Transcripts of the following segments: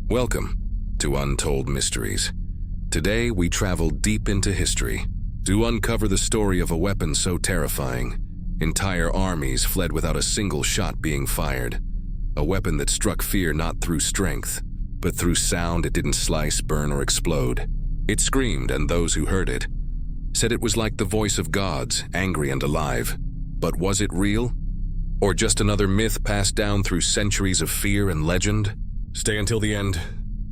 Welcome to Untold Mysteries. Today we travel deep into history to uncover the story of a weapon so terrifying, entire armies fled without a single shot being fired. A weapon that struck fear not through strength, but through sound. It didn't slice, burn, or explode. It screamed, and those who heard it said it was like the voice of gods, angry and alive. But was it real? Or just another myth passed down through centuries of fear and legend? Stay until the end,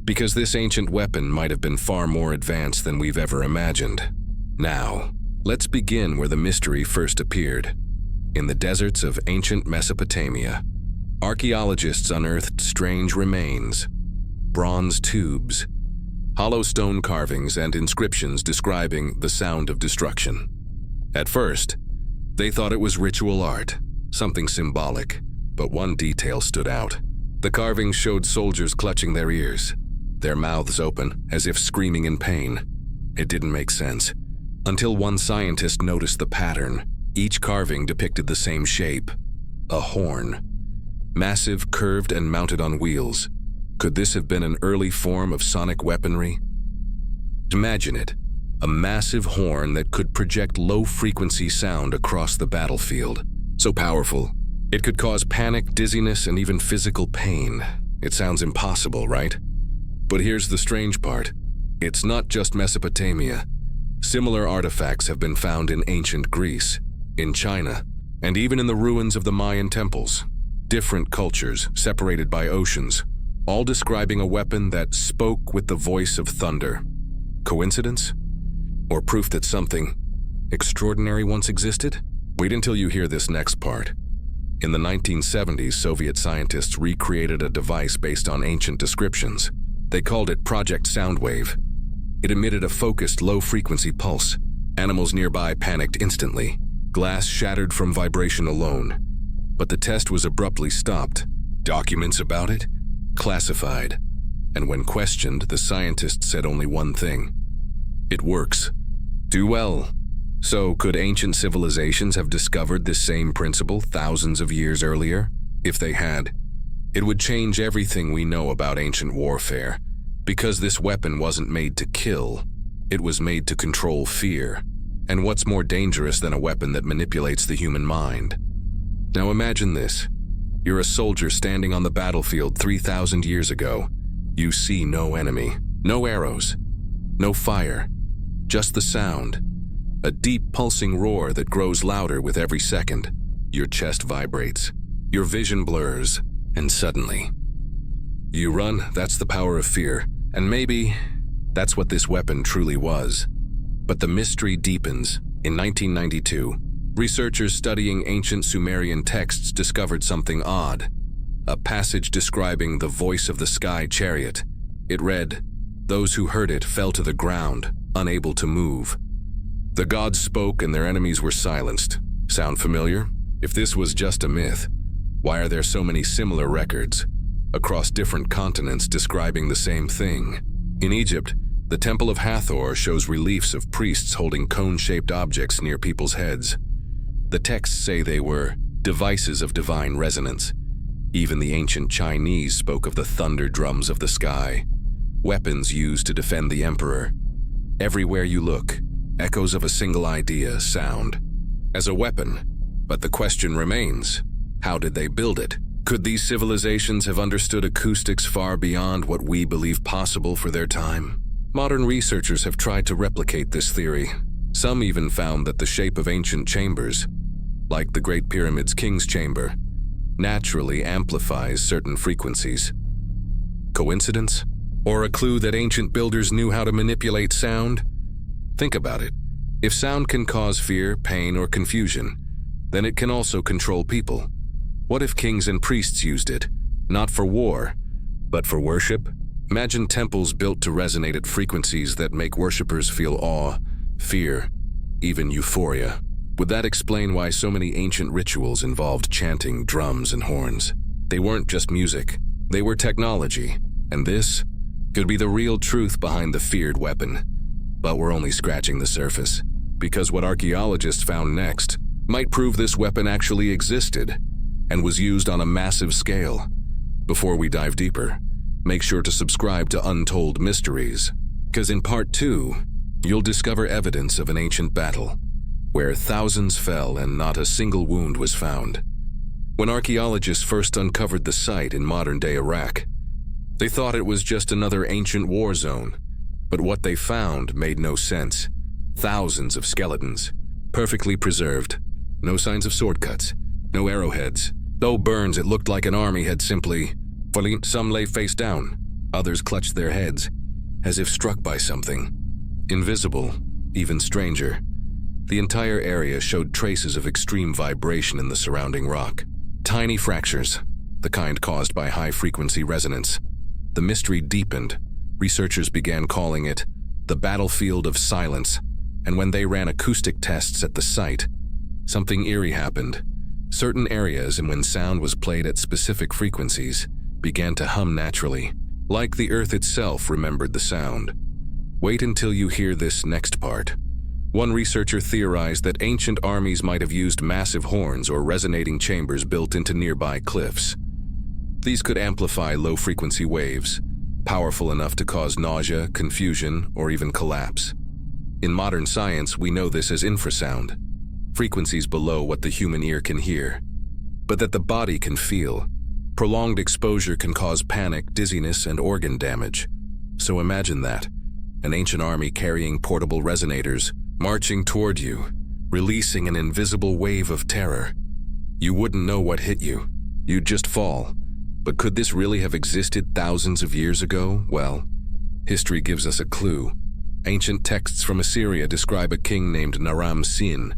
because this ancient weapon might have been far more advanced than we've ever imagined. Now, let's begin where the mystery first appeared. In the deserts of ancient Mesopotamia, archaeologists unearthed strange remains, bronze tubes, hollow stone carvings, and inscriptions describing the sound of destruction. At first, they thought it was ritual art, something symbolic, but one detail stood out. The carvings showed soldiers clutching their ears, their mouths open as if screaming in pain. It didn't make sense, until one scientist noticed the pattern. Each carving depicted the same shape, a horn. Massive, curved, and mounted on wheels. Could this have been an early form of sonic weaponry? Imagine it, a massive horn that could project low-frequency sound across the battlefield. So powerful, it could cause panic, dizziness, and even physical pain. It sounds impossible, right? But here's the strange part. It's not just Mesopotamia. Similar artifacts have been found in ancient Greece, in China, and even in the ruins of the Mayan temples. Different cultures, separated by oceans, all describing a weapon that spoke with the voice of thunder. Coincidence? Or proof that something extraordinary once existed? Wait until you hear this next part. In the 1970s, Soviet scientists recreated a device based on ancient descriptions. They called it Project Soundwave. It emitted a focused, low-frequency pulse. Animals nearby panicked instantly. Glass shattered from vibration alone. But the test was abruptly stopped. Documents about it? Classified. And when questioned, the scientists said only one thing: it works. Do well. So, could ancient civilizations have discovered this same principle thousands of years earlier? If they had, it would change everything we know about ancient warfare, because this weapon wasn't made to kill, it was made to control fear. And what's more dangerous than a weapon that manipulates the human mind? Now imagine this. You're a soldier standing on the battlefield 3,000 years ago. You see no enemy, no arrows, no fire, just the sound. A deep pulsing roar that grows louder with every second. Your chest vibrates, your vision blurs, and suddenly, you run. That's the power of fear. And maybe that's what this weapon truly was. But the mystery deepens. In 1992, researchers studying ancient Sumerian texts discovered something odd. A passage describing the voice of the sky chariot. It read, "Those who heard it fell to the ground, unable to move." The gods spoke and their enemies were silenced. Sound familiar? If this was just a myth, why are there so many similar records across different continents describing the same thing? In Egypt, the Temple of Hathor shows reliefs of priests holding cone-shaped objects near people's heads. The texts say they were devices of divine resonance. Even the ancient Chinese spoke of the thunder drums of the sky, weapons used to defend the emperor. Everywhere you look, echoes of a single idea: sound. As a weapon. But the question remains, how did they build it? Could these civilizations have understood acoustics far beyond what we believe possible for their time? Modern researchers have tried to replicate this theory. Some even found that the shape of ancient chambers, like the Great Pyramid's King's Chamber, naturally amplifies certain frequencies. Coincidence? Or a clue that ancient builders knew how to manipulate sound? Think about it. If sound can cause fear, pain, or confusion, then it can also control people. What if kings and priests used it, not for war, but for worship? Imagine temples built to resonate at frequencies that make worshippers feel awe, fear, even euphoria. Would that explain why so many ancient rituals involved chanting, drums, and horns? They weren't just music, they were technology, and this could be the real truth behind the feared weapon. But we're only scratching the surface, because what archaeologists found next might prove this weapon actually existed and was used on a massive scale. Before we dive deeper, Make sure to subscribe to Untold Mysteries, because in Part 2, you'll discover evidence of an ancient battle, where thousands fell and not a single wound was found. When archaeologists first uncovered the site in modern-day Iraq, they thought it was just another ancient war zone, but what they found made no sense. Thousands of skeletons, perfectly preserved, no signs of sword cuts, no arrowheads. Though burns, it looked like an army had simply... Some lay face down, others clutched their heads, as if struck by something. Invisible, even stranger, the entire area showed traces of extreme vibration in the surrounding rock. Tiny fractures, the kind caused by high-frequency resonance. The mystery deepened. Researchers began calling it the battlefield of silence, and when they ran acoustic tests at the site, something eerie happened. Certain areas, and when sound was played at specific frequencies, began to hum naturally, like the earth itself remembered the sound. Wait until you hear this next part. One researcher theorized that ancient armies might have used massive horns or resonating chambers built into nearby cliffs. These could amplify low-frequency waves, powerful enough to cause nausea, confusion, or even collapse. In modern science, we know this as infrasound, frequencies below what the human ear can hear, but that the body can feel. Prolonged exposure can cause panic, dizziness, and organ damage. So imagine that, an ancient army carrying portable resonators, marching toward you, releasing an invisible wave of terror. You wouldn't know what hit you. You'd just fall. But could this really have existed thousands of years ago? Well, history gives us a clue. Ancient texts from Assyria describe a king named Naram Sin,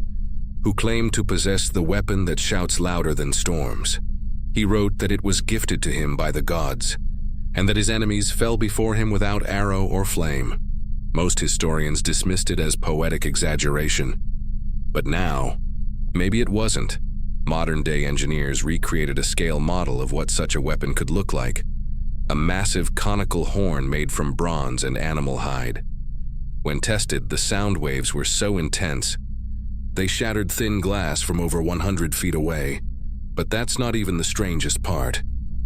who claimed to possess the weapon that shouts louder than storms. He wrote that it was gifted to him by the gods, and that his enemies fell before him without arrow or flame. Most historians dismissed it as poetic exaggeration. But now, maybe it wasn't. Modern-day engineers recreated a scale model of what such a weapon could look like. A massive conical horn made from bronze and animal hide. When tested, the sound waves were so intense, they shattered thin glass from over 100 feet away. But that's not even the strangest part.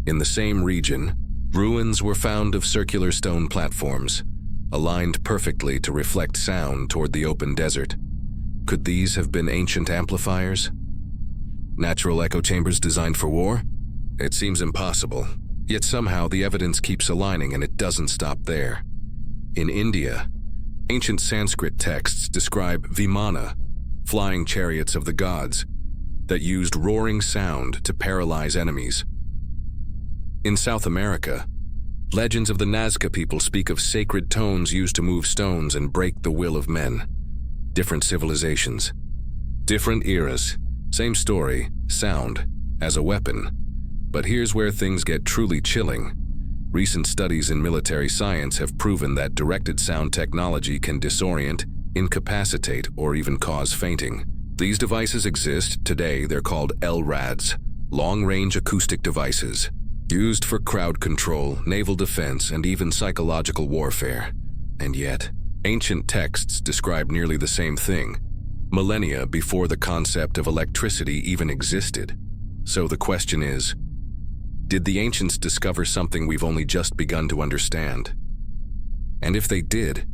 In the same region, ruins were found of circular stone platforms, aligned perfectly to reflect sound toward the open desert. Could these have been ancient amplifiers? Natural echo chambers designed for war? It seems impossible. Yet somehow the evidence keeps aligning, and it doesn't stop there. In India, ancient Sanskrit texts describe Vimana, flying chariots of the gods, that used roaring sound to paralyze enemies. In South America, legends of the Nazca people speak of sacred tones used to move stones and break the will of men. Different civilizations, different eras, same story, sound, as a weapon. But here's where things get truly chilling. Recent studies in military science have proven that directed sound technology can disorient, incapacitate, or even cause fainting. These devices exist today. They're called LRADs, long-range acoustic devices, used for crowd control, naval defense, and even psychological warfare. And yet, ancient texts describe nearly the same thing, millennia before the concept of electricity even existed. So the question is, did the ancients discover something we've only just begun to understand? And if they did,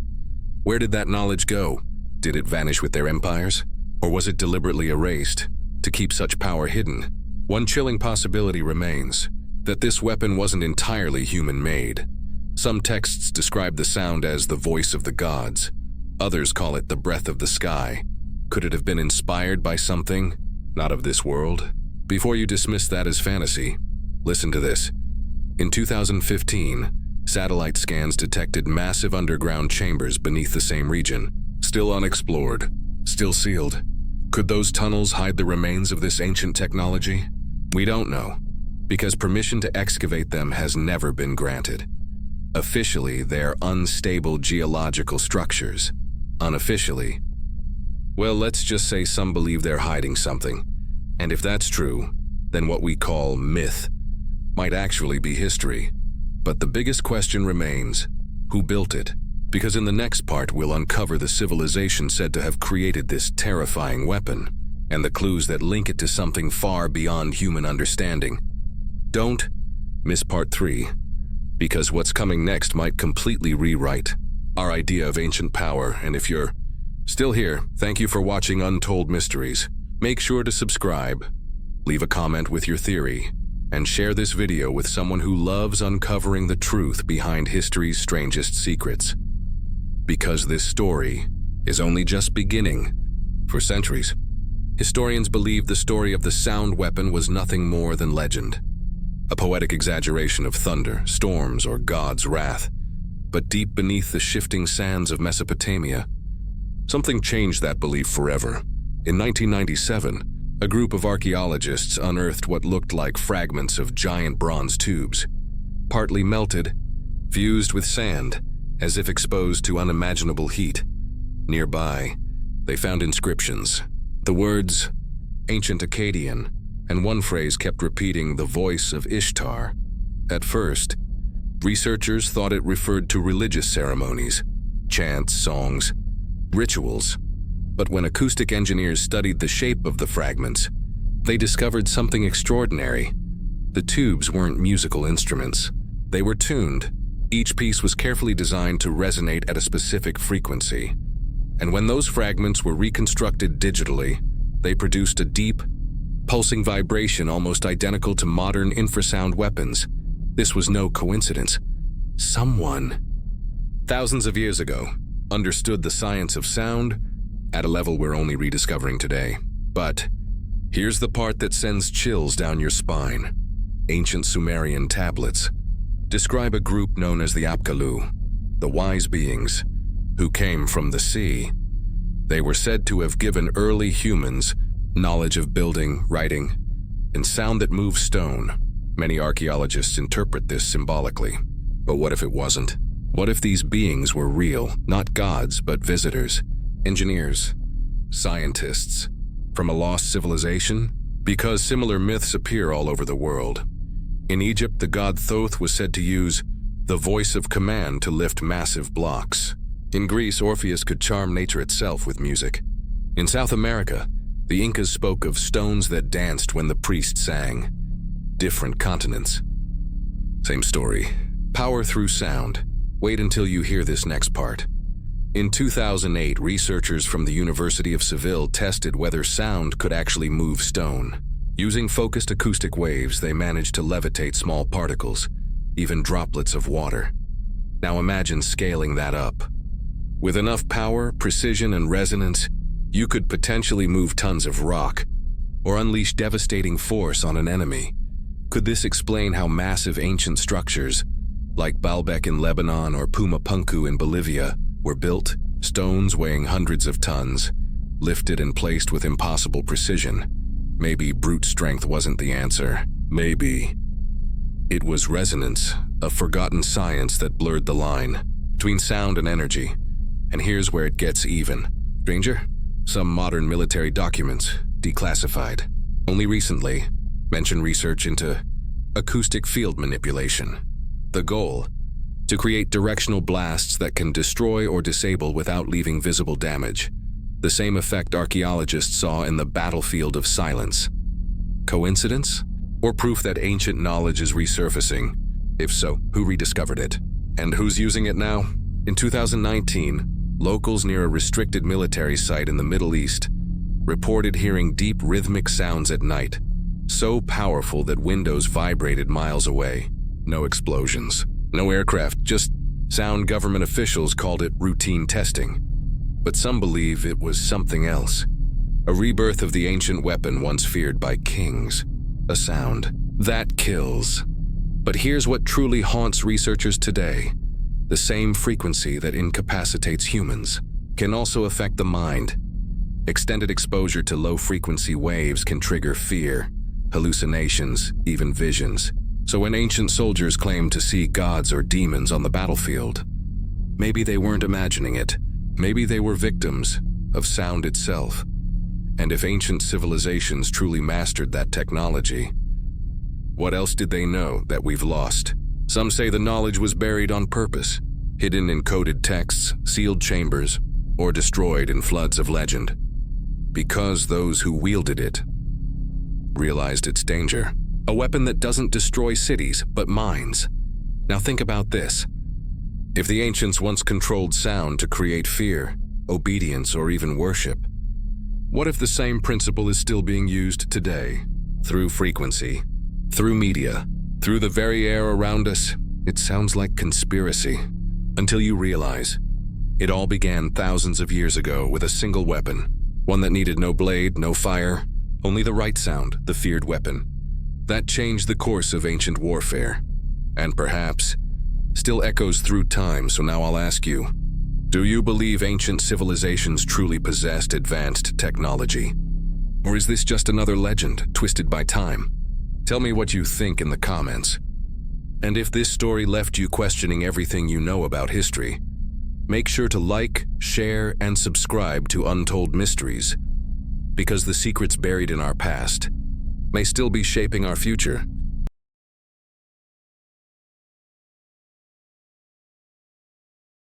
where did that knowledge go? Did it vanish with their empires? Or was it deliberately erased to keep such power hidden? One chilling possibility remains, that this weapon wasn't entirely human-made. Some texts describe the sound as the voice of the gods. Others call it the breath of the sky. Could it have been inspired by something not of this world? Before you dismiss that as fantasy, listen to this. In 2015, satellite scans detected massive underground chambers beneath the same region, still unexplored, still sealed. Could those tunnels hide the remains of this ancient technology? We don't know, because permission to excavate them has never been granted. Officially, they're unstable geological structures. Unofficially, well, let's just say some believe they're hiding something. And if that's true, then what we call myth might actually be history. But the biggest question remains, who built it? Because in the next part, we'll uncover the civilization said to have created this terrifying weapon, and the clues that link it to something far beyond human understanding. Don't miss part 3. Because what's coming next might completely rewrite our idea of ancient power, and if you're still here, thank you for watching Untold Mysteries. Make sure to subscribe, leave a comment with your theory, and share this video with someone who loves uncovering the truth behind history's strangest secrets. Because this story is only just beginning. For centuries, historians believed the story of the sound weapon was nothing more than legend, a poetic exaggeration of thunder, storms, or God's wrath. But deep beneath the shifting sands of Mesopotamia, something changed that belief forever. In 1997, a group of archaeologists unearthed what looked like fragments of giant bronze tubes, partly melted, fused with sand, as if exposed to unimaginable heat. Nearby, they found inscriptions, the words ancient Akkadian, and one phrase kept repeating, the voice of Ishtar. At first, researchers thought it referred to religious ceremonies, chants, songs, rituals. But when acoustic engineers studied the shape of the fragments, they discovered something extraordinary. The tubes weren't musical instruments. They were tuned. Each piece was carefully designed to resonate at a specific frequency. And when those fragments were reconstructed digitally, they produced a deep, pulsing vibration almost identical to modern infrasound weapons. This was no coincidence. Someone, thousands of years ago, understood the science of sound at a level we're only rediscovering today. But here's the part that sends chills down your spine. Ancient Sumerian tablets describe a group known as the Apkallu, the wise beings, who came from the sea. They were said to have given early humans knowledge of building, writing, and sound that moves stone. Many archaeologists interpret this symbolically. But what if it wasn't? What if these beings were real, not gods, but visitors, engineers, scientists, from a lost civilization? Because similar myths appear all over the world. In Egypt, the god Thoth was said to use the voice of command to lift massive blocks. In Greece, Orpheus could charm nature itself with music. In South America, the Incas spoke of stones that danced when the priest sang. Different continents. Same story. Power through sound. Wait until you hear this next part. In 2008, researchers from the University of Seville tested whether sound could actually move stone. Using focused acoustic waves, they managed to levitate small particles, even droplets of water. Now imagine scaling that up. With enough power, precision, and resonance, you could potentially move tons of rock, or unleash devastating force on an enemy. Could this explain how massive ancient structures, like Baalbek in Lebanon or Pumapunku in Bolivia, were built? Stones weighing hundreds of tons, lifted and placed with impossible precision. Maybe brute strength wasn't the answer. Maybe it was resonance, a forgotten science that blurred the line between sound and energy. And here's where it gets even. Stranger? Some modern military documents, declassified, only recently, mention research into acoustic field manipulation. The goal? To create directional blasts that can destroy or disable without leaving visible damage. The same effect archaeologists saw in the battlefield of silence. Coincidence? Or proof that ancient knowledge is resurfacing? If so, who rediscovered it? And who's using it now? In 2019, locals near a restricted military site in the Middle East reported hearing deep rhythmic sounds at night, so powerful that windows vibrated miles away. No explosions, no aircraft, just sound. Government officials called it routine testing. But some believe it was something else. A rebirth of the ancient weapon once feared by kings. A sound that kills. But here's what truly haunts researchers today. The same frequency that incapacitates humans can also affect the mind. Extended exposure to low-frequency waves can trigger fear, hallucinations, even visions. So when ancient soldiers claimed to see gods or demons on the battlefield, maybe they weren't imagining it. Maybe they were victims of sound itself. And if ancient civilizations truly mastered that technology, what else did they know that we've lost? Some say the knowledge was buried on purpose, hidden in coded texts, sealed chambers, or destroyed in floods of legend. Because those who wielded it realized its danger. A weapon that doesn't destroy cities, but minds. Now think about this. If the ancients once controlled sound to create fear, obedience, or even worship, what if the same principle is still being used today? Through frequency, through media, through the very air around us? It sounds like conspiracy. Until you realize, it all began thousands of years ago with a single weapon, one that needed no blade, no fire, only the right sound, the feared weapon. That changed the course of ancient warfare, and perhaps still echoes through time. So now I'll ask you, do you believe ancient civilizations truly possessed advanced technology? Or is this just another legend, twisted by time? Tell me what you think in the comments. And if this story left you questioning everything you know about history, make sure to like, share, and subscribe to Untold Mysteries, because the secrets buried in our past may still be shaping our future.